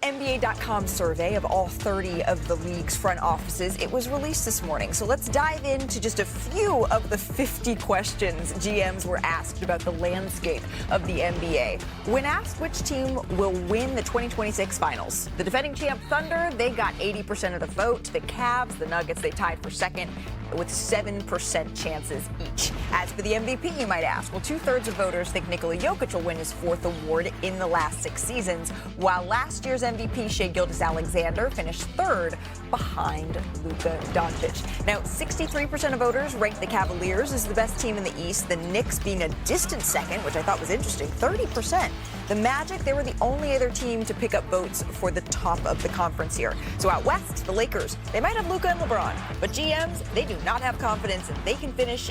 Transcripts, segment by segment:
NBA.com survey of all 30 of the league's front offices, it was released this morning. So let's dive into just a few of the 50 questions GMs were asked about the landscape of the NBA. When asked which team will win the 2026 finals, the defending champ Thunder, they got 80% of the vote. The Cavs, the Nuggets, they tied for second with 7% chances each. As for the MVP, you might ask, well, 2/3 of voters think Nikola Jokic will win his 4th award in the last 6 seasons, while last year's MVP, Shai Gilgeous-Alexander, finished 3rd behind Luka Doncic. Now, 63% of voters ranked the Cavaliers as the best team in the East, the Knicks being a distant second, which I thought was interesting, 30%. The Magic, they were the only other team to pick up votes for the top of the conference here. So out west, the Lakers, they might have Luka and LeBron, but GMs, they do not have confidence that they can finish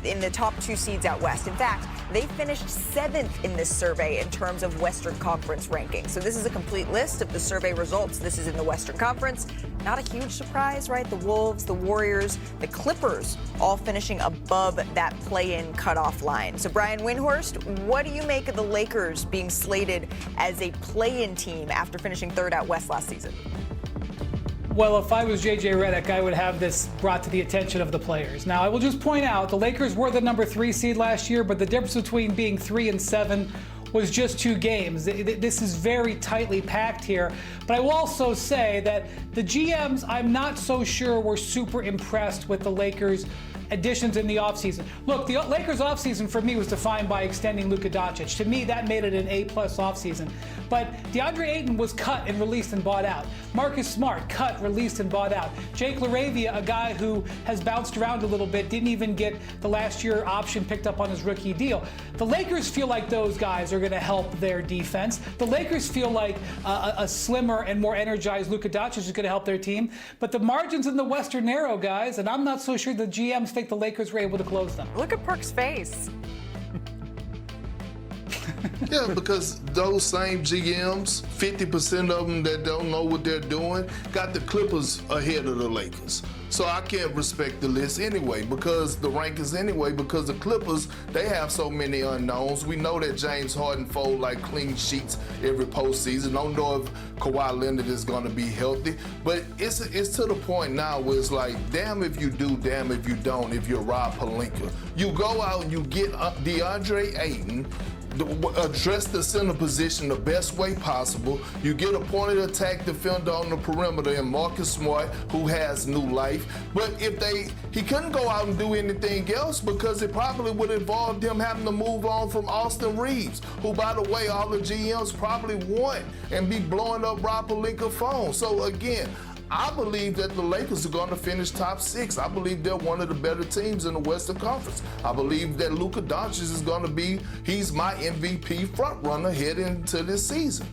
in the top 2 seeds out west. In fact, they finished 7th in this survey in terms of Western Conference rankings. So this is a complete list of the survey results. This is in the Western Conference. Not a huge surprise, right? The Wolves, the Warriors, the Clippers, all finishing above that play-in cutoff line. So Brian Windhorst, what do you make of the Lakers being slated as a play-in team after finishing 3rd out west last season? Well, if I was JJ Redick, I would have this brought to the attention of the players. Now, I will just point out the Lakers were the number 3 seed last year, but the difference between being 3 and 7 was just 2 games. This is very tightly packed here. But I will also say that the GMs, I'm not so sure were super impressed with the Lakers' additions in the offseason. Look, the Lakers' offseason for me was defined by extending Luka Doncic. To me, that made it an A-plus offseason. But DeAndre Ayton was cut and released and bought out. Marcus Smart, cut, released, and bought out. Jake LaRavia, a guy who has bounced around a little bit, didn't even get the last year option picked up on his rookie deal. The Lakers feel like those guys are going to help their defense. The Lakers feel like a slimmer and more energized Luka Doncic is going to help their team. But the margins in the West are narrow, guys, and I'm not so sure the GMs think the Lakers were able to close them. Look at Perk's face. Yeah, because those same GMs, 50% of them that don't know what they're doing, got the Clippers ahead of the Lakers. So I can't respect the list anyway, because the rankings anyway, because the Clippers, they have so many unknowns. We know that James Harden fold like clean sheets every postseason. Don't know if Kawhi Leonard is going to be healthy. But it's to the point now where it's like, damn if you do, damn if you don't, if you're Rob Pelinka. You go out and you get DeAndre Ayton, address the center position the best way possible. You get a pointed attack defender on the perimeter in Marcus Smart, who has new life. But he couldn't go out and do anything else because it probably would involve him having to move on from Austin Reeves, who, by the way, all the GMs probably want and be blowing up Rob Pelinka phone. So again, I believe that the Lakers are going to finish top 6. I believe they're one of the better teams in the Western Conference. I believe that Luka Doncic is going to be, he's my MVP front runner heading into this season.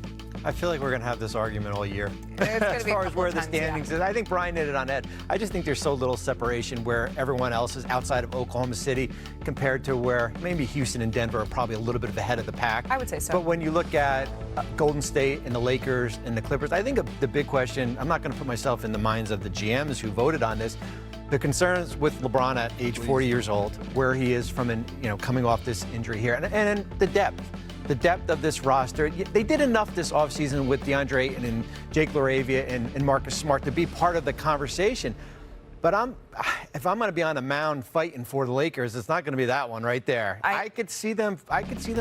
I feel like we're going to have this argument all year as far as where the standings is. I think Brian hit it on Ed. I just think there's so little separation where everyone else is outside of Oklahoma City compared to where maybe Houston and Denver are probably a little bit ahead of the pack. I would say so. But when you look at Golden State and the Lakers and the Clippers, I think the big question, I'm not going to put myself in the minds of the GMs who voted on this, the concerns with LeBron at age 40 years old, where he is from, coming off this injury here, and the depth. The depth of this roster. They did enough this offseason with DeAndre Ayton and Jake LaRavia and Marcus Smart to be part of the conversation. But if I'm going to be on a mound fighting for the Lakers, it's not going to be that one right there. I could see them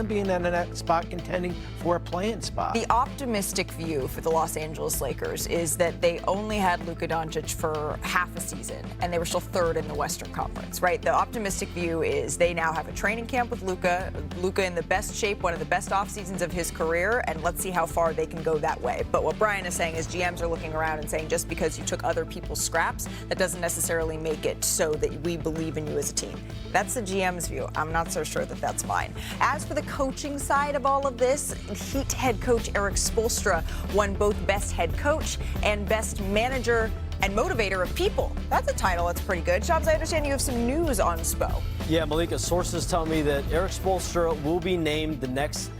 being in that spot contending for a play-in spot. The optimistic view for the Los Angeles Lakers is that they only had Luka Doncic for half a season, and they were still 3rd in the Western Conference, right? The optimistic view is they now have a training camp with Luka in the best shape, one of the best off seasons of his career, and let's see how far they can go that way. But what Brian is saying is GMs are looking around and saying just because you took other people's scraps, that doesn't necessarily make it so that we believe in you as a team. That's the GM's view. I'm not so sure that that's mine. As for the coaching side of all of this, Heat head coach Erik Spoelstra won both Best Head Coach and Best Manager and Motivator of People. That's a title that's pretty good. Shams, I understand you have some news on Spo. Yeah, Malika, sources tell me that Erik Spoelstra will be named the next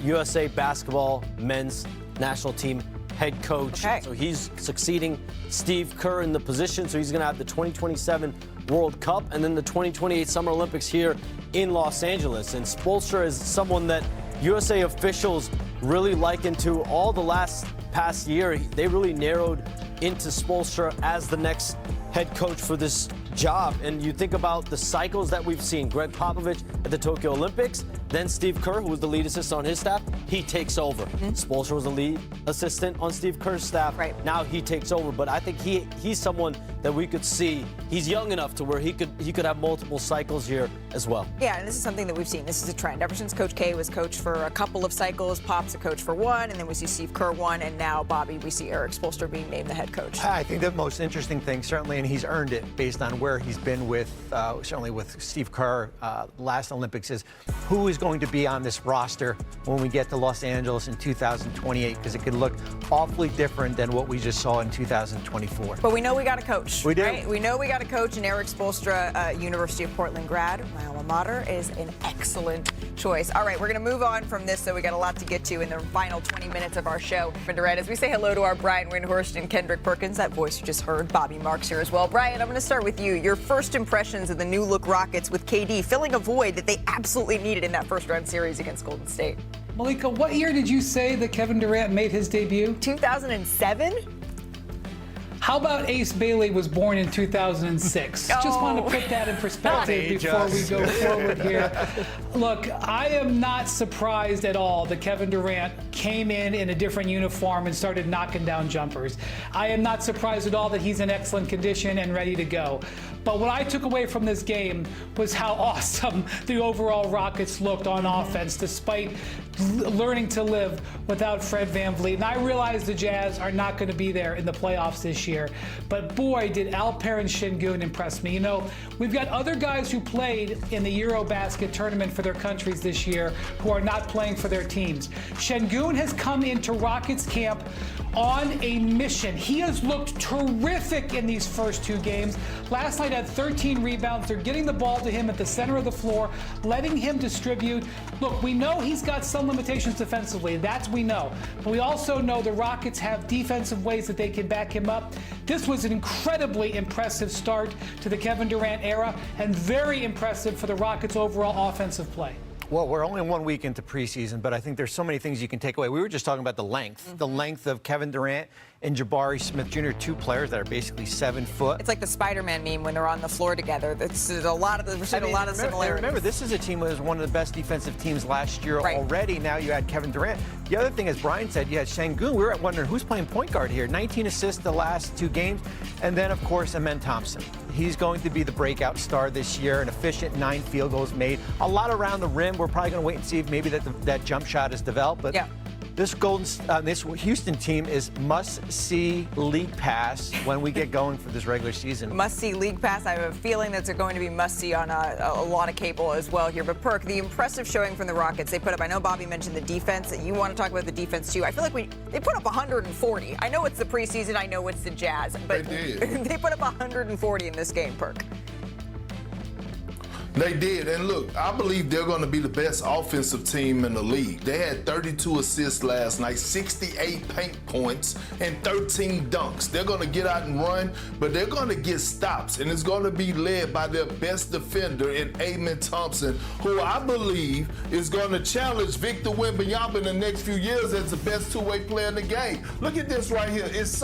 USA basketball men's national team head coach. Okay. So he's succeeding Steve Kerr in the position. So he's going to have the 2027 World Cup and then the 2028 Summer Olympics here in Los Angeles. And Spoelstra is someone that USA officials really likened to all the past year. They really narrowed into Spoelstra as the next head coach for this job. And you think about the cycles that we've seen. Greg Popovich at the Tokyo Olympics, then Steve Kerr, who was the lead assistant on his staff, he takes over. Spoelstra was the lead assistant on Steve Kerr's staff. Right. Now he takes over. But I think he's someone that we could see. He's young enough to where he could have multiple cycles here as well. Yeah, and this is something that we've seen. This is a trend. Ever since Coach K was coach for a couple of cycles, Pop's a coach for one, and then we see Steve Kerr one, and now, Bobby, we see Eric Spoelstra being named the head coach. I think the most interesting thing, certainly, and he's earned it based on where he's been with, certainly with Steve Kerr last Olympics, is who is going to be on this roster when we get to Los Angeles in 2028, because it could look awfully different than what we just saw in 2024. But we know we got a coach. We do. Right? We know we got a coach, and Eric Spoelstra, University of Portland grad, my alma mater, is an excellent choice. All right, we're going to move on from this, so we got a lot to get to in the final 20 minutes of our show. As we say hello to our Brian Windhorst and Kendrick Perkins, that voice you just heard, Bobby Marks here as well. Brian, I'm going to start with you. Your first impressions of the new look Rockets with KD filling a void that they absolutely needed in that first round series against Golden State. Malika, what year did you say that Kevin Durant made his debut? 2007? How about Ace Bailey was born in 2006? Just want to put that in perspective before we go forward here. Look, I am not surprised at all that Kevin Durant came in a different uniform and started knocking down jumpers. I am not surprised at all that he's in excellent condition and ready to go. But what I took away from this game was how awesome the overall Rockets looked on offense, despite learning to live without Fred VanVleet. And I realize the Jazz are not going to be there in the playoffs this year. But boy, did Alperen Şengün impress me. You know, we've got other guys who played in the Eurobasket tournament for their countries this year who are not playing for their teams. Şengün has come into Rockets camp on a mission. He has looked terrific in these first two games. Last night had 13 rebounds. They're getting the ball to him at the center of the floor, letting him distribute. Look, we know he's got some limitations defensively. That we know. But we also know the Rockets have defensive ways that they can back him up. This was an incredibly impressive start to the Kevin Durant era, and very impressive for the Rockets' overall offensive play. Well, we're only 1 week into preseason, but I think there's so many things you can take away. We were just talking about the length of Kevin Durant and Jabari Smith Jr., two players that are basally 7 foot. It's like the Spider-Man meme when they're on the floor together. There's a lot of similarities. Remember, this is a team that was one of the best defensive teams last year already. Now you add Kevin Durant. The other thing, as Brian said, you had Şengün. We were wondering who's playing point guard here. 19 assists the last 2 games. And then, of course, Amen Thompson. He's going to be the breakout star this year, an efficient 9 field goals made. A lot around the rim. We're probably going to wait and see if maybe that jump shot is developed. But this Houston team is must-see league pass when we get going for this regular season. Must-see league pass. I have a feeling that they're going to be must-see on a lot of cable as well here. But Perk, the impressive showing from the Rockets they put up. I know Bobby mentioned the defense. You want to talk about the defense too. I feel like they put up 140. I know it's the preseason. I know it's the Jazz, but they put up 140 in this game, Perk. They did, and look, I believe they're going to be the best offensive team in the league. They had 32 assists last night, 68 paint points, and 13 dunks. They're going to get out and run, but they're going to get stops, and it's going to be led by their best defender in Amen Thompson, who I believe is going to challenge Victor Wembanyama in the next few years as the best two-way player in the game. Look at this right here. It's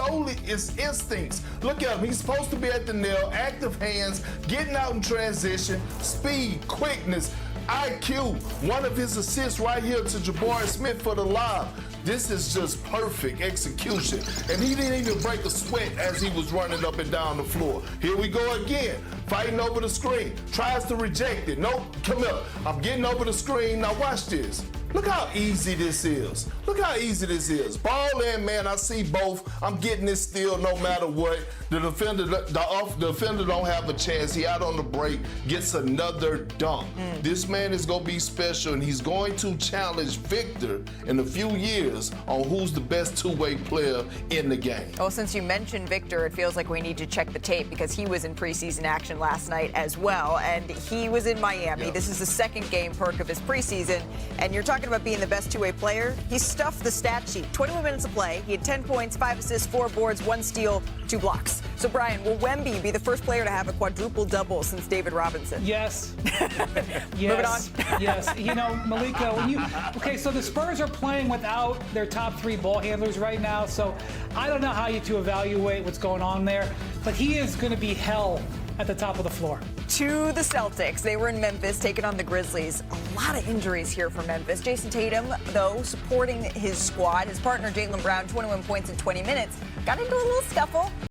instincts. Look at him. He's supposed to be at the nail, active hands, getting out in transition, speed, quickness, IQ. One of his assists right here to Jabari Smith for the lob. This is just perfect execution. And he didn't even break a sweat as he was running up and down the floor. Here we go again, fighting over the screen. Tries to reject it. Nope, come here. I'm getting over the screen. Now watch this. Look how easy this is. Look how easy this is. Ball in, man. I see both. I'm getting this steal no matter what. The defender don't have a chance. He out on the break, gets another dunk. This man is going to be special, and he's going to challenge Victor in a few years on who's the best two-way player in the game. Well, since you mentioned Victor, it feels like we need to check the tape because he was in preseason action last night as well, and he was in Miami. This is the second game, Perk, of his preseason, and you're talking talking about being the best two-way player, he stuffed the stat sheet. 21 minutes of play. He had 10 points, 5 assists, 4 boards, 1 steal, 2 blocks. So, Brian, will Wemby be the first player to have a quadruple-double since David Robinson? Yes. Moving on. Yes. You know, Malika, okay, so the Spurs are playing without their top 3 ball handlers right now, so I don't know how you to evaluate what's going on there, but he is going to be hell at the top of the floor. To the Celtics. They were in Memphis taking on the Grizzlies. A lot of injuries here for Memphis. Jason Tatum, though, supporting his squad. His partner, Jaylen Brown, 21 points in 20 minutes. Got into a little scuffle.